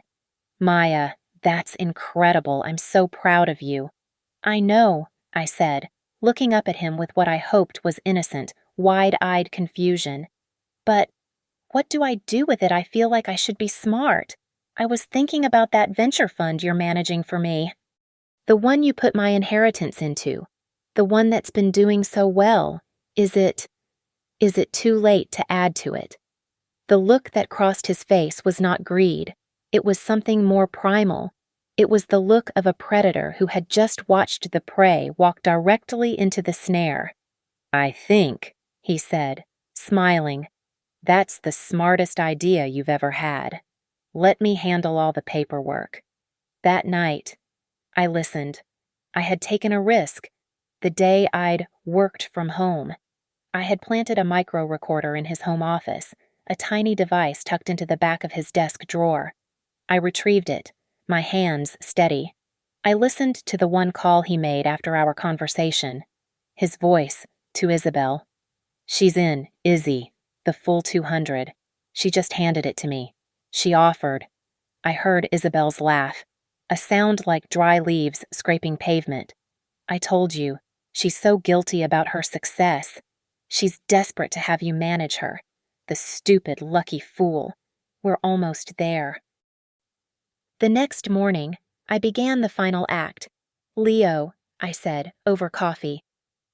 Maya, that's incredible. I'm so proud of you. I know, I said, looking up at him with what I hoped was innocent, wide-eyed confusion. But what do I do with it? I feel like I should be smart. I was thinking about that venture fund you're managing for me. The one you put my inheritance into. The one that's been doing so well. Is it too late to add to it? The look that crossed his face was not greed. It was something more primal. It was the look of a predator who had just watched the prey walk directly into the snare. I think, he said, smiling, that's the smartest idea you've ever had. Let me handle all the paperwork. That night, I listened. I had taken a risk. The day I'd worked from home. I had planted a micro recorder in his home office, a tiny device tucked into the back of his desk drawer. I retrieved it, my hands steady. I listened to the one call he made after our conversation. His voice, to Isabel. She's in, Izzy, the full 200. She just handed it to me. She offered. I heard Isabel's laugh, a sound like dry leaves scraping pavement. I told you, she's so guilty about her success. She's desperate to have you manage her. The stupid, lucky fool. We're almost there. The next morning, I began the final act. Leo, I said, over coffee.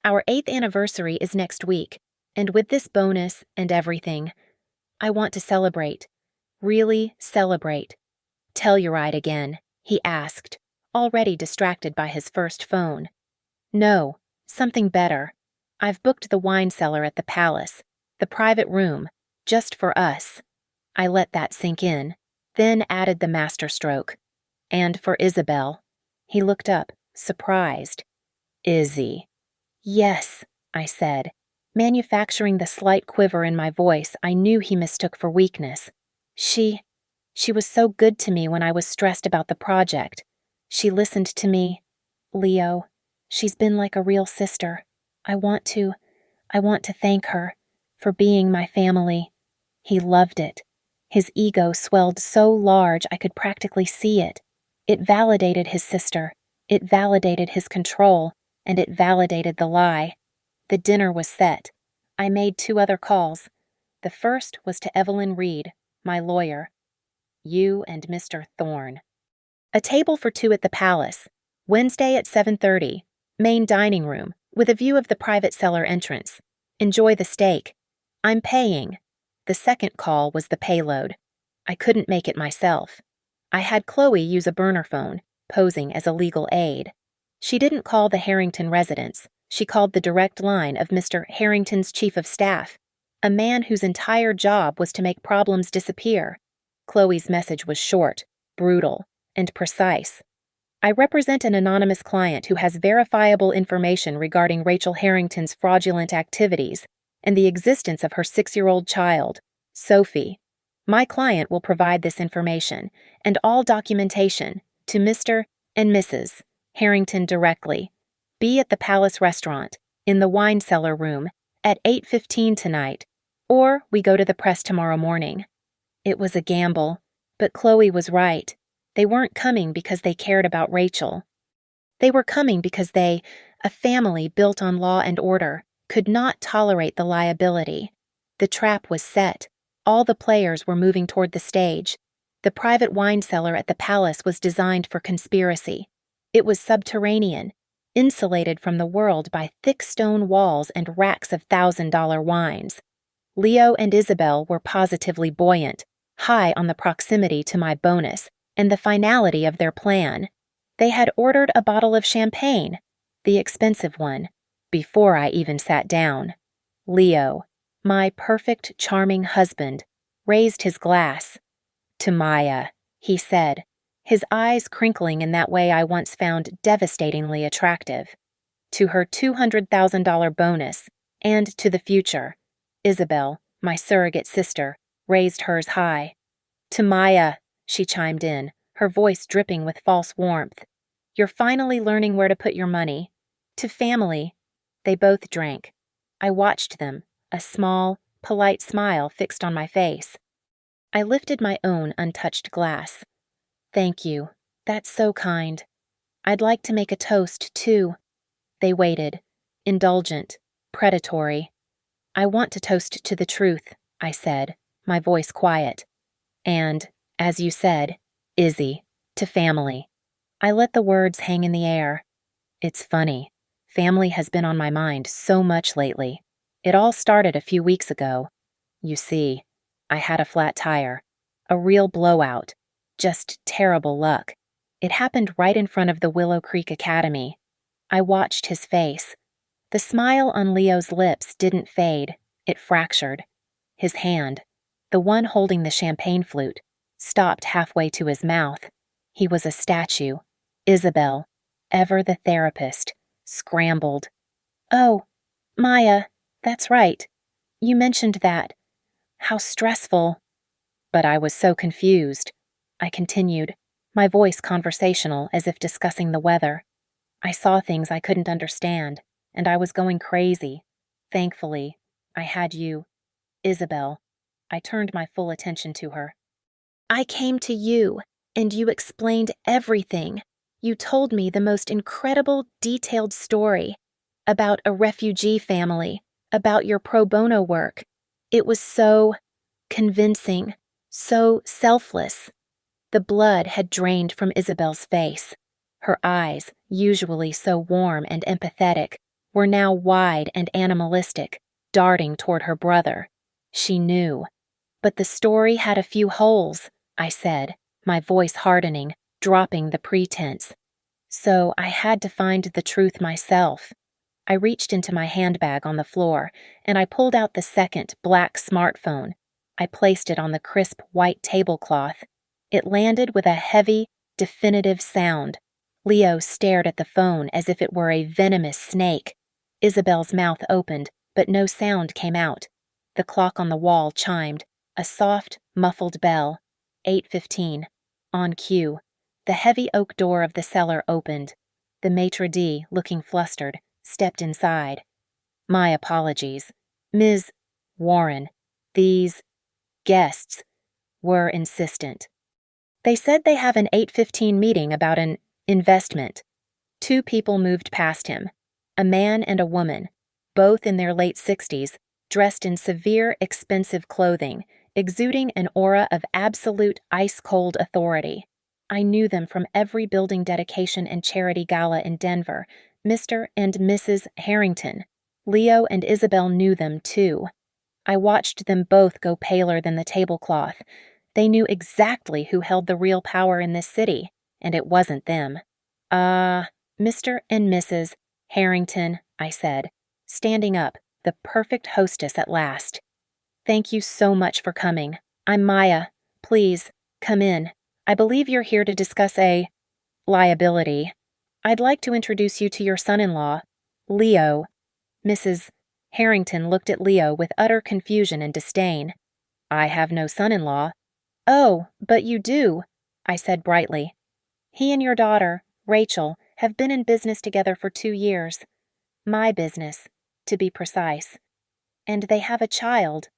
Our 8th anniversary is next week, and with this bonus and everything, I want to celebrate. Really celebrate. Telluride again, he asked, already distracted by his first phone. No, something better. I've booked the wine cellar at the palace, the private room, just for us. I let that sink in, then added the masterstroke. And for Isabel. He looked up, surprised. Izzy. Yes, I said, manufacturing the slight quiver in my voice I knew he mistook for weakness. She was so good to me when I was stressed about the project. She listened to me. Leo, she's been like a real sister. I want to thank her for being my family. He loved it. His ego swelled so large I could practically see it. It validated his sister. It validated his control. And it validated the lie. The dinner was set. I made 2 other calls. The first was to Evelyn Reed, my lawyer. You and Mr. Thorne. A table for 2 at the palace. Wednesday at 7:30. Main dining room, with a view of the private cellar entrance. Enjoy the steak. I'm paying. The second call was the payload. I couldn't make it myself. I had Chloe use a burner phone, posing as a legal aid. She didn't call the Harrington residence. She called the direct line of Mr. Harrington's chief of staff, a man whose entire job was to make problems disappear. Chloe's message was short, brutal, and precise. I represent an anonymous client who has verifiable information regarding Rachel Harrington's fraudulent activities and the existence of her 6-year-old child, Sophie. My client will provide this information and all documentation to Mr. and Mrs. Harrington directly. Be at the Palace Restaurant, in the wine cellar room, at 8:15 tonight, or we go to the press tomorrow morning. It was a gamble, but Chloe was right. They weren't coming because they cared about Rachel. They were coming because they, a family built on law and order, could not tolerate the liability. The trap was set. All the players were moving toward the stage. The private wine cellar at the palace was designed for conspiracy. It was subterranean, insulated from the world by thick stone walls and racks of $1,000 wines. Leo and Isabel were positively buoyant, high on the proximity to my bonus and the finality of their plan. They had ordered a bottle of champagne, the expensive one, before I even sat down. Leo, my perfect, charming husband, raised his glass. To Maya, he said, his eyes crinkling in that way I once found devastatingly attractive. To her $200,000 bonus, and to the future. Isabel, my surrogate sister, raised hers high. To Maya, she chimed in, her voice dripping with false warmth. You're finally learning where to put your money. To family. They both drank. I watched them, a small, polite smile fixed on my face. I lifted my own untouched glass. Thank you. That's so kind. I'd like to make a toast, too. They waited, indulgent, predatory. I want to toast to the truth, I said, my voice quiet. And, as you said, Izzy, to family. I let the words hang in the air. It's funny. Family has been on my mind so much lately. It all started a few weeks ago. You see, I had a flat tire. A real blowout. Just terrible luck. It happened right in front of the Willow Creek Academy. I watched his face. The smile on Leo's lips didn't fade. It fractured. His hand, the one holding the champagne flute, stopped halfway to his mouth. He was a statue. Isabel, ever the therapist, scrambled. Oh, Maya, that's right. You mentioned that. How stressful. But I was so confused. I continued, my voice conversational as if discussing the weather. I saw things I couldn't understand, and I was going crazy. Thankfully, I had you. Isabel. I turned my full attention to her. I came to you, and you explained everything. You told me the most incredible, detailed story about a refugee family, about your pro bono work. It was so convincing, so selfless. The blood had drained from Isabel's face. Her eyes, usually so warm and empathetic, were now wide and animalistic, darting toward her brother. She knew. But the story had a few holes, I said, my voice hardening, dropping the pretense. So I had to find the truth myself. I reached into my handbag on the floor, and I pulled out the second black smartphone. I placed it on the crisp white tablecloth. It landed with a heavy, definitive sound. Leo stared at the phone as if it were a venomous snake. Isabel's mouth opened, but no sound came out. The clock on the wall chimed, a soft, muffled bell. 8:15. On cue. The heavy oak door of the cellar opened. The maitre d', looking flustered, stepped inside. My apologies. Ms. Warren, these guests were insistent. They said they have an 8:15 meeting about an investment. Two people moved past him, a man and a woman, both in their late 60s, dressed in severe, expensive clothing, exuding an aura of absolute ice-cold authority. I knew them from every building dedication and charity gala in Denver, Mr. and Mrs. Harrington. Leo and Isabel knew them, too. I watched them both go paler than the tablecloth. They knew exactly who held the real power in this city, and it wasn't them. Mr. and Mrs. Harrington, I said, standing up, the perfect hostess at last. Thank you so much for coming. I'm Maya. Please, come in. I believe you're here to discuss a liability. I'd like to introduce you to your son-in-law, Leo. Mrs. Harrington looked at Leo with utter confusion and disdain. I have no son-in-law. Oh, but you do, I said brightly. He and your daughter, Rachel, have been in business together for 2 years. My business, to be precise. And they have a child.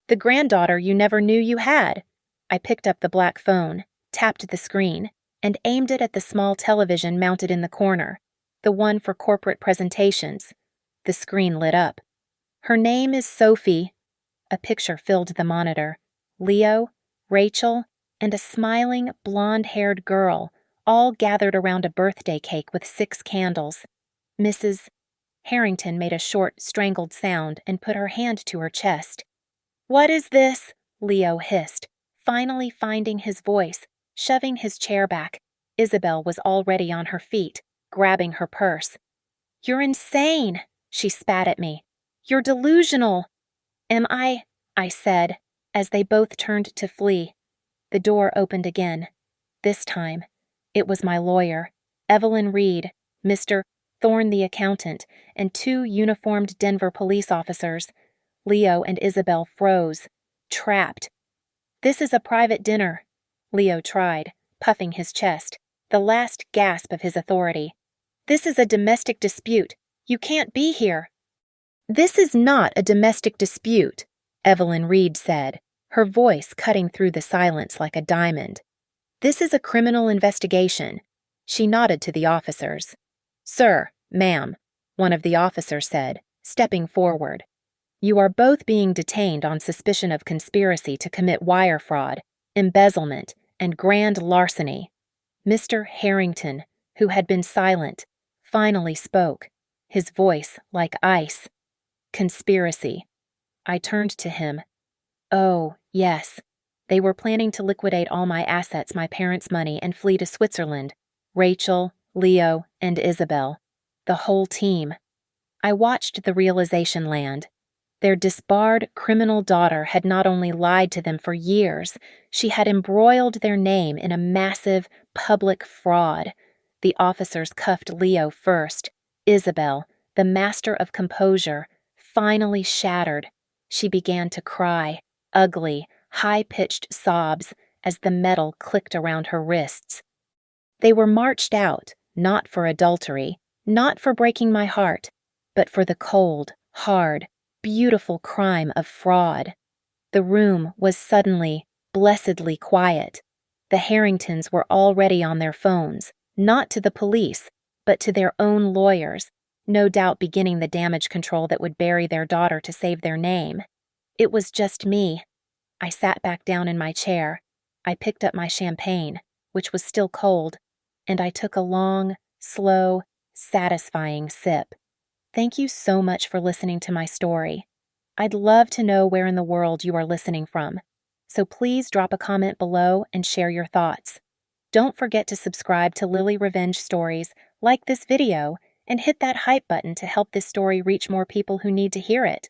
The granddaughter you never knew you had. I picked up the black phone, tapped the screen, and aimed it at the small television mounted in the corner, the one for corporate presentations. The screen lit up. Her name is Sophie. A picture filled the monitor. Leo, Rachel, and a smiling, blonde-haired girl, all gathered around a birthday cake with 6 candles. Mrs. Harrington made a short, strangled sound and put her hand to her chest. What is this? Leo hissed, finally finding his voice, shoving his chair back. Isabel was already on her feet, grabbing her purse. You're insane, she spat at me. You're delusional. Am I said, as they both turned to flee. The door opened again. This time, it was my lawyer, Evelyn Reed, Mr. Thorne the accountant, and 2 uniformed Denver police officers. Leo and Isabel froze, trapped. This is a private dinner, Leo tried, puffing his chest, the last gasp of his authority. This is a domestic dispute. You can't be here. This is not a domestic dispute, Evelyn Reed said, her voice cutting through the silence like a diamond. "This is a criminal investigation." She nodded to the officers. "Sir, ma'am," one of the officers said, stepping forward. "You are both being detained on suspicion of conspiracy to commit wire fraud, embezzlement, and grand larceny." Mr. Harrington, who had been silent, finally spoke, his voice like ice. "Conspiracy." I turned to him. "Oh, yes. They were planning to liquidate all my assets, my parents' money, and flee to Switzerland. Rachel, Leo, and Isabel. The whole team." I watched the realization land. Their disbarred criminal daughter had not only lied to them for years, she had embroiled their name in a massive, public fraud. The officers cuffed Leo first. Isabel, the master of composure, finally shattered. She began to cry, ugly, high-pitched sobs as the metal clicked around her wrists. They were marched out, not for adultery, not for breaking my heart, but for the cold, hard, beautiful crime of fraud. The room was suddenly, blessedly quiet. The Harringtons were already on their phones, not to the police, but to their own lawyers, no doubt beginning the damage control that would bury their daughter to save their name. It was just me. I sat back down in my chair. I picked up my champagne, which was still cold, and I took a long, slow, satisfying sip. Thank you so much for listening to my story. I'd love to know where in the world you are listening from, so please drop a comment below and share your thoughts. Don't forget to subscribe to Lily Revenge Stories, like this video, and hit that hype button to help this story reach more people who need to hear it.